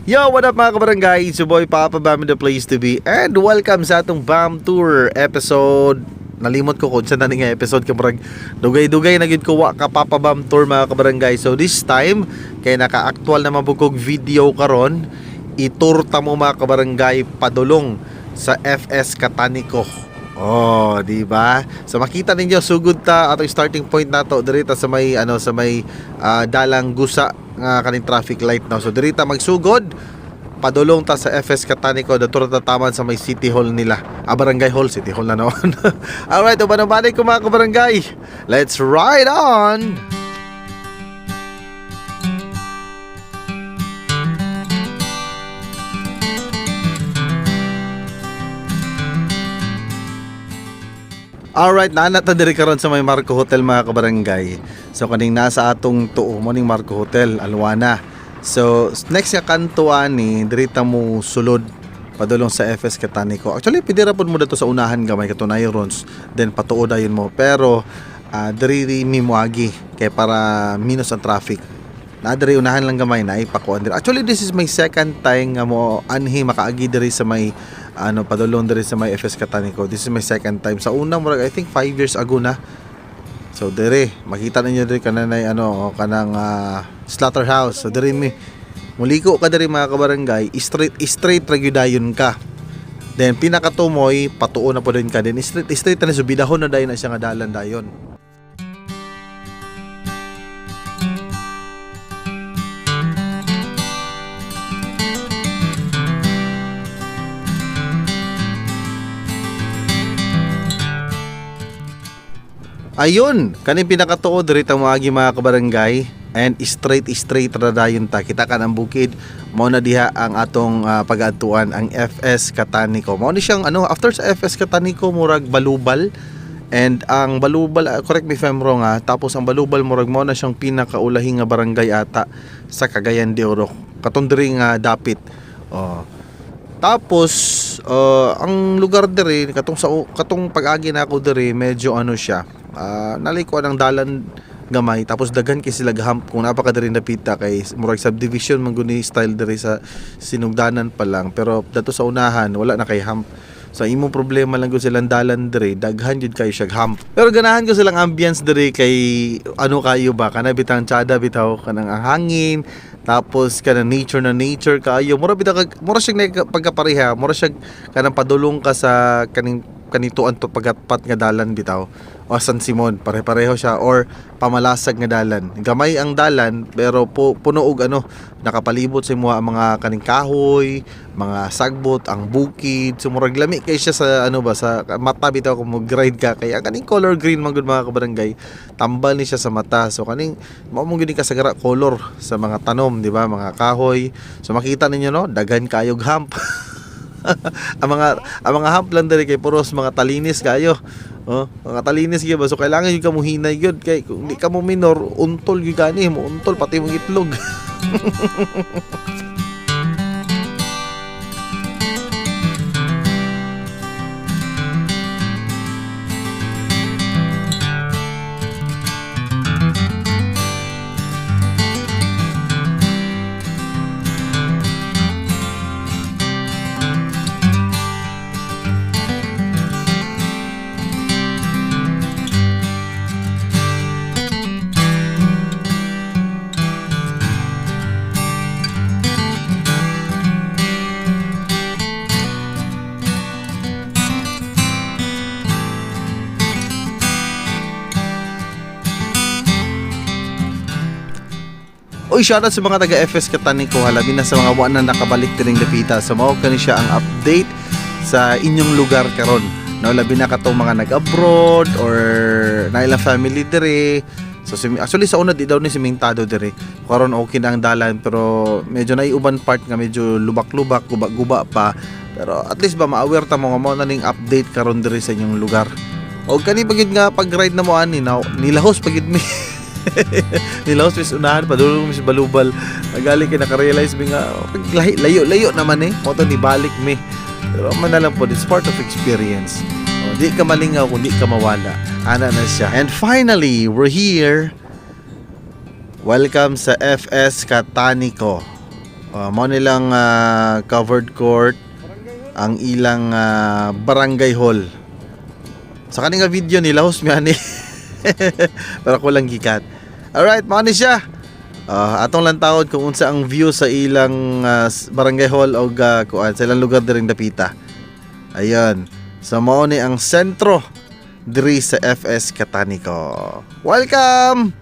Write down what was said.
Yo, what up mga kabarangay? It's your boy Papa Bam in the place to be. And welcome sa atong BAM Tour episode. Nalimot ko kung saan na nga episode kabarang. Dugay-dugay na gid ko wa ka Papa Bam Tour mga kabarangay. So this time, kay naka-actual na mabukog video karon, i-tour ta mo mga kabarangay padulong sa FS Catanico. Oh, di ba? So makita ninyo sugod ta atong starting point nato dirita sa may dalang gusa nga kaning traffic light now. So dirita magsugod padulong ta sa FS Catanico dato ta taman sa may City Hall nila. Barangay Hall, City Hall na noon. Alright, uban-ubanay ko mga kabarangay. Let's ride on. Alright, naanata diri karon sa may Marco Hotel mga kabarangay. So kaning nasa atong tuo mo ning Marco Hotel, Alwana. So next nga kanto ani diri ta mo sulod padulong sa FS Catanico. Actually pwede ra pud mo dito sa unahan gamay katunay rons, then patuod dayon mo. Pero diri mi moagi kay para minus ang traffic. Na diri unahan lang gamay na ipakuan diri. Actually this is my second time nga mo anhi makaagi diri sa may padulong diri sa may FS Catanico. This is my second time. Sa una murag I think 5 years ago na. So diri makita ninyo diri kananay kanang slaughterhouse. So diri mi muliko ka diri mga kabarangay, straight ra gyudayon ka. Then pinakatumoy patuo na po din ka, then straight na subidahon na dayon na siya nga dalan dayon. Ayun, kaning pinakatuod diri ta moagi mga kabarangay, and straight ra dayon ta. Kita ka ng bukid, mao na diha ang atong pag-adtuan ang FS Catanico. Mao ni siyang after sa FS Catanico murag Balubal, and ang Balubal, correct me if I'm wrong tapos ang Balubal murag mao na siyang pinakaulahing nga barangay ata sa Cagayan de Oro. Katong diri nga dapit. Tapos ang lugar diri katong pag-agi na ako diri medyo siya. Nalikuan ang dalan gamay, tapos daghan kay sila gahump kung napaka diri napita kay murag subdivision man guni style diri sa sinugdanan pa lang, pero dato sa unahan wala na kay hump. So imong problema lang gud silang dalan diri, daghan jud kay siya hump. Pero ganahan ko silang ambience diri kay kayo ba kana bitang tsada bitaw kanang ang hangin, tapos kanang nature kayo mura bitaw mura siya pagkapareha, mura siya kanang padulong ka sa kanituan to pagatpat nga dalan bitaw o San Simon, pare-pareho siya, or pamalasag nga dalan. Gamay ang dalan pero puno og nakapalibot sa mga kaning kahoy, mga sagbot, ang bukid. Sumurag lami kay siya sa sa mata bitaw kung mag-ride ka, kaya kaning color green man gud mga kabarangay, tambal ni siya sa mata. So kaning mao mo gid kasagara color sa mga tanom, di ba, mga kahoy. So makita ninyo daghan kayog hump. ang mga hump lang diri kay puros mga talinis kayo. Mga talinis gyud ba, so kailangan yung ka mo hinay gyud kay kung di ka mo minor untol gyud gani mo, untol pati mong itlog. Uy, shoutout sa mga taga FS Catanico, halabi na sa mga buwan na nakabalik din ng Lapita. So mao kani siya ang update sa inyong lugar karon. Labi na katong mga nag-abroad or na ilang family dire. So actually sa una di daw ni simentado dire. Karon okay na ang dalan, pero medyo naiuban part nga medyo lubak-lubak, guba-guba pa. Pero at least ba ma-aware ta mo nga mao na ning update karon dire sa inyong lugar. O kani pagid nga pag-ride na mo ani nilahos pagid mi. Nilaos mis unahan padulong mis Balubal, nagali kay naka-realize mi nga layo naman mo to ni balik mi, pero man na lang po, it's part of experience. Di ka malingaw kung di ka mawala, ana na siya. And finally we're here. Welcome sa FS Catanico. Mao nilang covered court ang ilang barangay hall. Sa kaning nga video nila host mi ani. Pero ko lang gikat. Alright, mao ni siya. Atong lang tawod kung unsa ang view sa ilang barangay hall o kuan sa ilang lugar diring dapita. Ayun. So mao ni ang sentro diri sa FS Catanico. Welcome.